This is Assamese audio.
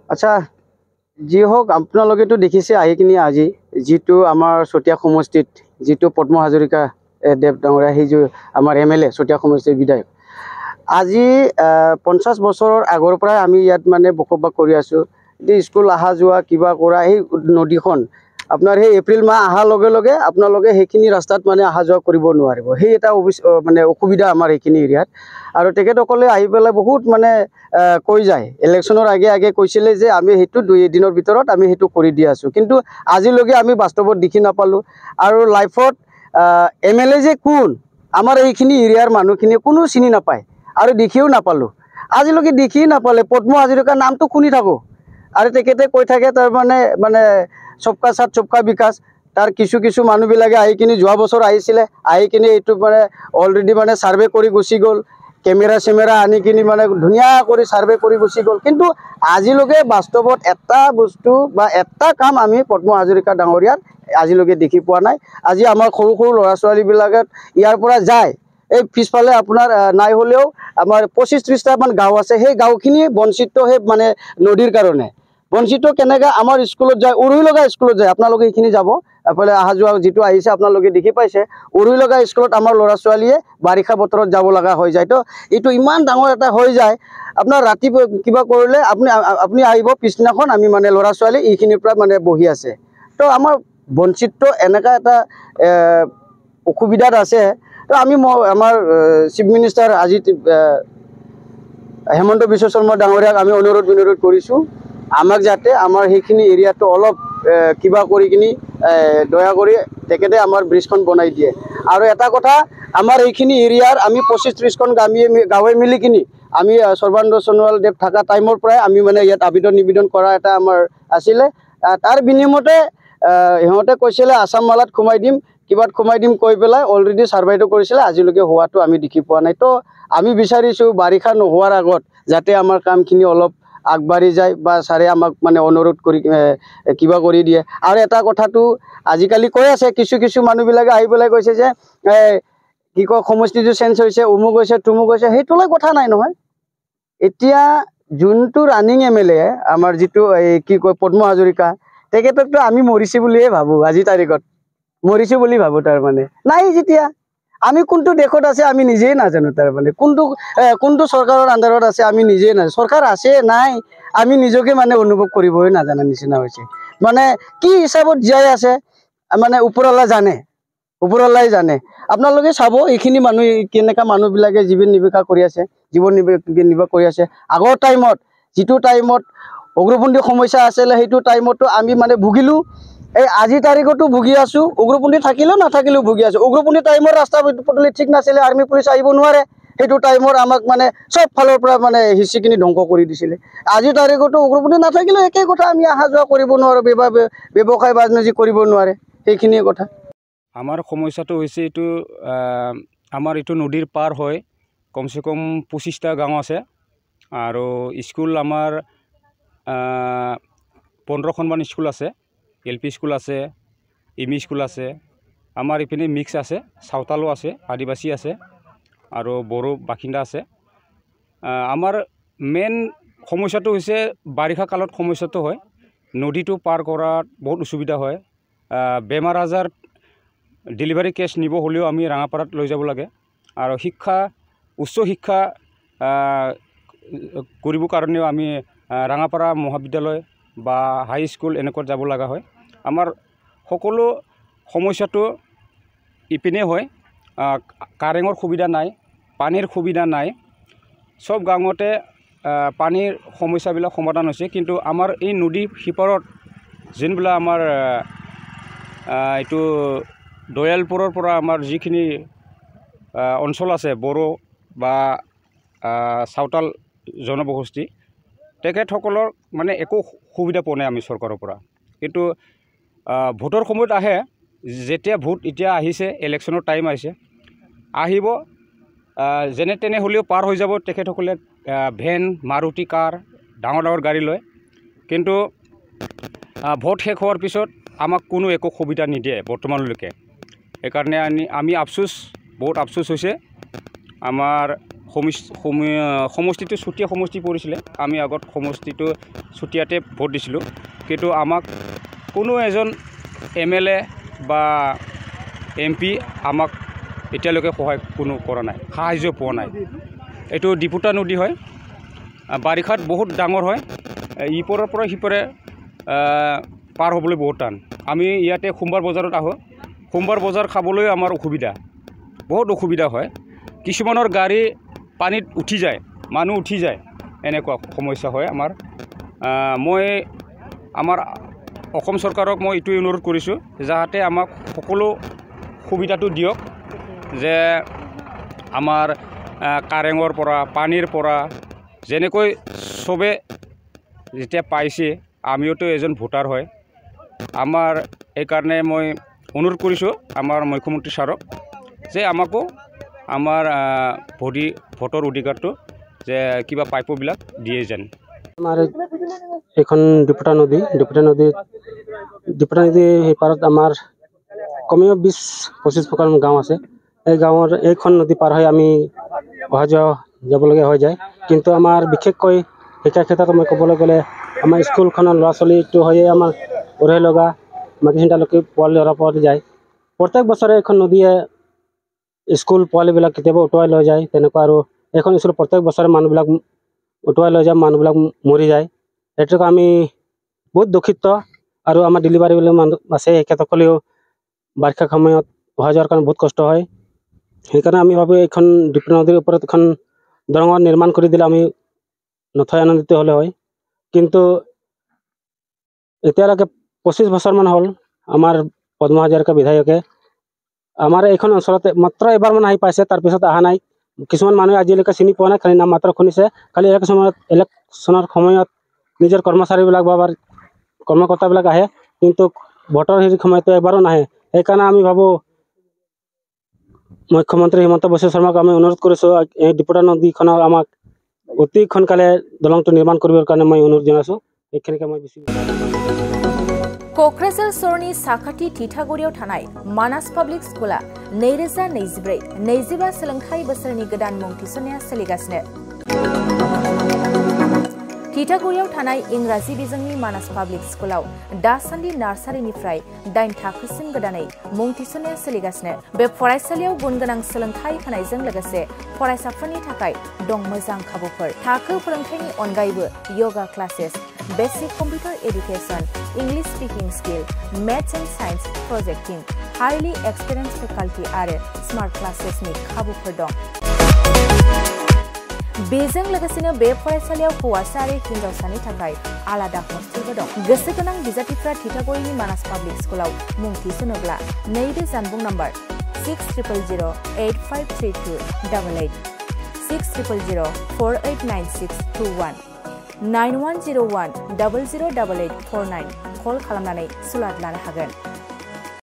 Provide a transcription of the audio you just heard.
আচ্ছা যি হোক আপোনালোকেতো দেখিছে আহি কিনি আজি যিটো আমাৰ চতিয়া সমষ্টিত যিটো পদ্ম হাজৰিকা দেৱ ডাঙৰীয়া সেই যে আমাৰ MLA চতিয়া সমষ্টিৰ বিধায়ক আজি 50 বছৰৰ আগৰ পৰাই আমি ইয়াত মানে বসবাস কৰি আছোঁ। স্কুল অহা যোৱা কিবা কৰা সেই নদীখন আপোনাৰ সেই এপ্ৰিল মাহ অহাৰ লগে লগে আপোনালোকে সেইখিনি ৰাস্তাত মানে অহা যোৱা কৰিব নোৱাৰিব। সেই এটা মানে অসুবিধা আমাৰ এইখিনি এৰিয়াত। আৰু তেখেতসকলে আহি পেলাই বহুত মানে কৈ যায় ইলেকশ্যনৰ আগে আগে কৈছিলে যে আমি সেইটো 2 দিনৰ ভিতৰত আমি সেইটো কৰি দি আছোঁ, কিন্তু আজিলৈকে আমি বাস্তৱত দেখি নাপালোঁ। আৰু লাইফত MLA যে কোন আমাৰ এইখিনি এৰিয়াৰ মানুহখিনিয়ে কোনো চিনি নাপায় আৰু দেখিও নাপালোঁ। আজিলৈকে দেখি নাপালে পদ্ম হাজৰিকাৰ নামটো শুনি থাকোঁ আৰু তেখেতে কৈ থাকে তাৰ মানে সবকা সাথ সবকা বিকাশ। তাৰ কিছু মানুহবিলাকে আহি কিনি যোৱা বছৰ আহিছিলে, আহি কিনি এইটো মানে অলৰেডি মানে ছাৰ্ভে কৰি গুচি গ'ল, কেমেৰা চেমেৰা আনি কিনি মানে ধুনীয়া কৰি ছাৰ্ভে কৰি গুচি গ'ল। কিন্তু আজিলৈকে বাস্তৱত এটা বস্তু বা এটা কাম আমি পদ্ম হাজৰিকা ডাঙৰীয়াত আজিলৈকে দেখি পোৱা নাই। আজি আমাৰ সৰু সৰু ল'ৰা ছোৱালীবিলাকে ইয়াৰ পৰা যায়, এই পিছফালে আপোনাৰ নাই হ'লেও আমাৰ 25-30টামান গাঁও আছে, সেই গাঁওখিনি বঞ্চিত সেই মানে নদীৰ কাৰণে বঞ্চিত। কেনেকৈ আমাৰ স্কুলত যায়, উৰুই লগা স্কুলত যায়, আপোনালোকে এইখিনি যাব এফালে অহা যোৱা যিটো আহিছে আপোনালোকে দেখি পাইছে, উৰুই লগা স্কুলত আমাৰ ল'ৰা ছোৱালীয়ে বাৰিষা বতৰত যাব লগা হৈ যায়। তো এইটো ইমান ডাঙৰ এটা হৈ যায়, আপোনাৰ ৰাতি কিবা কৰিলে আপুনি আহিব পিছদিনাখন আমি মানে ল'ৰা ছোৱালী এইখিনিৰ পৰা মানে বহি আছে। তো আমাৰ বঞ্চিত এনেকুৱা এটা অসুবিধাত আছে। তো আমি আমাৰ চিফ মিনিষ্টাৰ আজি হেমন্ত বিশ্ব শৰ্মা ডাঙৰীয়াক আমি অনুৰোধ বিনোধ কৰিছোঁ, আমাক যাতে আমাৰ সেইখিনি এৰিয়াটো অলপ কিবা কৰি কিনি দয়া কৰি তেখেতে আমাৰ ব্ৰিজখন বনাই দিয়ে। আৰু এটা কথা, আমাৰ এইখিনি এৰিয়াৰ আমি 25-30খন গাঁৱে মিলি কিনি আমি সৰ্বানন্দ সোণোৱাল দেৱ থকা টাইমৰ পৰাই আমি মানে ইয়াত আবেদন নিবেদন কৰা এটা আমাৰ আছিলে। তাৰ বিনিময়তে সিহঁতে কৈছিলে আছাম মালাত সোমাই দিম, কিবাত সোমাই দিম কৈ পেলাই অলৰেডি ছাৰ্ভেটো কৰিছিলে, আজিলৈকে হোৱাটো আমি দেখি পোৱা নাই। তো আমি বিচাৰিছোঁ বাৰিষা নোহোৱাৰ আগত যাতে আমাৰ কামখিনি অলপ আগবাঢ়ি যায় বা ছাৰে আমাক মানে অনুৰোধ কৰি কিবা কৰি দিয়ে। আৰু এটা কথাটো আজিকালি কৈ আছে কিছু মানুহবিলাকে আহি পেলাই কৈছে যে কি কয় সমষ্টিটো চেঞ্জ হৈছে, অমুক হৈছে তুমুক হৈছে, সেইটোলৈ কথা নাই নহয়। এতিয়া যোনটো ৰানিং MLA আমাৰ যিটো এই কি কয় পদ্ম হাজৰিকা, তেখেতকতো আমি মৰিছে বুলিয়ে ভাবোঁ। আজি তাৰিখত মৰিছোঁ বুলি ভাবোঁ। তাৰমানে নাই, যেতিয়া আমি কোনটো দেশত আছে আমি নিজেই নাজানো। তাৰমানে কোনটো চৰকাৰৰ আণ্ডাৰত আছে আমি নিজেই নাজানো। চৰকাৰ আছে নাই আমি নিজকে মানে অনুভৱ কৰিবই নাজানা নিচিনা হৈছে। মানে কি হিচাপত জীয়াই আছে মানে ওপৰৱালা জানে, ওপৰৱালাই জানে। আপোনালোকে চাব এইখিনি মানুহ কেনেকুৱা মানুহবিলাকে জীৱন নিৰ্বাহ কৰি আছে। আগৰ টাইমত যিটো টাইমত উগ্ৰপন্থী সমস্যা আছিলে সেইটো টাইমতো আমি মানে ভুগিলোঁ, এই আজি তাৰিখতো ভুগি আছোঁ। উগ্ৰপন্থী থাকিলেও নাথাকিলেও ভুগি আছোঁ। উগ্ৰপন্থী টাইমৰ ৰাস্তা পদূলি ঠিক নাছিলে, আৰ্মি পুলিচ আহিব নোৱাৰে, সেইটো টাইমত আমাক মানে চব ফালৰ পৰা মানে হিচিখিনি ধ্বংস কৰি দিছিলে। আজিৰ তাৰিখতো উগ্ৰপন্থী নাথাকিলেও একেই কথা, আমি অহা যোৱা কৰিব নোৱাৰোঁ, ব্যৱসায় বাণিজ্য কৰিব নোৱাৰে, সেইখিনিয়ে কথা। আমাৰ সমস্যাটো হৈছে এইটো, আমাৰ এইটো নদীৰ পাৰ হয় কমচে কম 25টা গাঁও আছে আৰু স্কুল আমাৰ 15খনমান স্কুল আছে, LP স্কুল আছে, ME স্কুল আছে। আমাৰ ইপিনে মিক্স আছে, চাওতালো আছে, আদিবাসী আছে আৰু বড়ো বাসিন্দা আছে। আমাৰ মেইন সমস্যাটো হৈছে বাৰিষা কালত সমস্যাটো হয়, নদীটো পাৰ কৰাত বহুত অসুবিধা হয়। বেমাৰ আজাৰ ডেলিভাৰী কেছ নিব হ'লেও আমি ৰাঙাপাৰাত লৈ যাব লাগে। আৰু উচ্চ শিক্ষা কৰিবৰ কাৰণেও আমি ৰাঙাপাৰা মহাবিদ্যালয় বা হাইস্কুল এনেকুৱাত যাব লগা হয়। আমাৰ সকলো সমস্যাটো ইপিনে হয়, কাৰেঙৰ সুবিধা নাই, পানীৰ সুবিধা নাই। সব গাঁৱতে পানীৰ সমস্যাবিলাক সমাধান হৈছে, কিন্তু আমাৰ এই নদীৰ সিপাৰত যোনবিলাক আমাৰ এইটো দয়ালপুৰৰ পৰা আমাৰ যিখিনি অঞ্চল আছে বড়ো বা চাওতাল জনবসতি, তেখেতসকলৰ মানে একো সুবিধা পোৱা নাই আমি চৰকাৰৰ পৰা। কিন্তু ভোটৰ সময়ত আহে, যেতিয়া ভোট এতিয়া আহিছে, ইলেকশ্যনৰ টাইম আহিব, যেনে তেনে হ'লেও পাৰ হৈ যাব তেখেতসকলে ভেন, মাৰুতি কাৰ, ডাঙৰ ডাঙৰ গাড়ী লয়। কিন্তু ভোট শেষ হোৱাৰ পিছত আমাক কোনো একো সুবিধা নিদিয়ে বৰ্তমানলৈকে। সেইকাৰণে আমি বহুত আফচোচ হৈছে। আমাৰ সমষ্টিটো চুতীয়া সমষ্টি পৰিছিলে আমি আগত সমষ্টিটো চুতীয়াতে ভোট দিছিলোঁ কিন্তু আমাক কোনো এজন MLA বা MP আমাক এতিয়ালৈকে সহায় কোনো কৰা নাই সাহায্য পোৱা নাই এইটো ডিপুটা নদী হয় বাৰিষাত বহুত ডাঙৰ হয় ইপৰৰ পৰা সিপৰে পাৰ হ'বলৈ বহুত টান আমি ইয়াতে সোমবাৰ বজাৰত আহোঁ সোমবাৰ বজাৰ খাবলৈ আমাৰ অসুবিধা বহুত অসুবিধা হয় কিছুমানৰ গাড়ী পানীত উঠি যায় মানুহ উঠি যায় এনেকুৱা সমস্যা হয় মই আমাৰ অসম চৰকাৰক মই এইটো অনুৰোধ কৰিছোঁ যাতে আমাক সকলো সুবিধাটো দিয়ক যে আমাৰ কাৰেঙৰ পৰা পানীৰ পৰা যেনেকৈ চবে যেতিয়া পাইছে আমিওতো এজন ভোটাৰ হয় আমাৰ এইকাৰণে মই অনুৰোধ কৰিছোঁ আমাৰ মুখ্যমন্ত্ৰী ছাৰক যে আমাকো আমাৰ ভোটৰ অধিকাৰটো যে কিবা পাইপবিলাক দিয়ে যেন আমাৰ এখন ডিপুটা নদী সিপাৰত আমাৰ কমেও 20-25 প্ৰকাৰ গাঁও আছে এই গাঁৱৰ এইখন নদী পাৰ হৈ আমি অহা যোৱা যাবলগীয়া হৈ যায় কিন্তু আমাৰ বিশেষকৈ শিক্ষাৰ ক্ষেত্ৰত মই ক'বলৈ গ'লে আমাৰ স্কুলখনৰ ল'ৰা ছোৱালীটো হৈয়ে আমাৰ উৰাই লগা মাটিচিন্তালৈকে পোৱালি ল'ৰা পোৱালি যায় প্ৰত্যেক বছৰে এখন নদীয়ে স্কুল পোৱালিবিলাক কেতিয়াবা উটুৱাই লৈ যায় তেনেকুৱা আৰু এখন স্কুল প্ৰত্যেক বছৰে মানুহবিলাক উটুৱাই লৈ যায় মানুহবিলাক মৰি যায় এইটোক আমি বহুত দুখিত আৰু আমাৰ ডেলিভাৰীবিলাক মানুহ আছে তেখেতসকলেও বাৰিষা সময়ত অহা যোৱাৰ কাৰণে বহুত কষ্ট হয় সেইকাৰণে আমি ভাবোঁ এইখন ডিপুটা নদীৰ ওপৰত এখন দলঙৰ নিৰ্মাণ কৰি দিলে আমি নথৈ আনন্দিত হ'লে হয় কিন্তু এতিয়ালৈকে 25 বছৰমান হ'ল আমাৰ পদ্ম হাজৰিকা বিধায়কে আমাৰ এইখন অঞ্চলতে মাত্ৰ এবাৰমান আহি পাইছে তাৰপিছত অহা নাই কিছুমান মানুহে আজিলৈকে চিনি পোৱা নাই খালি নাম মাত্ৰ শুনিছে খালি ইলেকশ্যনৰ সময়ত নিজৰ কৰ্মচাৰীবিলাক বা কৰ্মকৰ্তাবিলাক আহে কিন্তু ভোটৰ সময়তো এবাৰো নাহে সেইকাৰণে আমি ভাবোঁ মুখ্যমন্ত্ৰী হিমন্ত বিশ্ব শৰ্মাক আমি অনুৰোধ কৰিছোঁ এই ডিপুটা নদীখনৰ আমাক অতি সোনকালে দলংটো নিৰ্মাণ কৰিবৰ কাৰণে মই অনুৰোধ জনাইছোঁ এইখিনিকে মই বেছি क'क्राझार सरनि साखाथि थिथागुरियाव थानाय मानास पाब्लिक स्कुला 2024-25 सोलोंथाइ बोसोरनि गोदान मुं थिसननाया सोलिगासिनो थिथागुरियाव थानाय इंराजि बिजोंनि मानास पाब्लिक स्कुलाव दासान्दि नार्सारिनिफ्राय 8 थाखोसिम गोदानै मुं थिसननाया सोलिगासिनो बे फरायसालियाव गुनगोनां सोलोंथाइ होनायजों लोगोसे फरायसाफोरनि थाखाय दं मोजां खाबुफोर थाखो फोरोंथायनि अनगायैबो yoga classes basic computer education English speaking skill maths and science projecting highly experience faculty आरो स्मार्ट क्लासेसनि खाबुफोर दं बेजों लोगोसेनो बे फरायसालियाव हौवासा आरो हिन्जावसानि थाखाय आलादा हस्टेलबो दं गोसो गोनां बिजाथिफ्रा थिथागुरिनि मानास पाब्लिक स्कुलाव मुं थिसनोब्ला नैबे जानबुं नाम्बार 6000853288 6000489621 9101 008849 कल खालामनानै सुलाद लानो हागोन।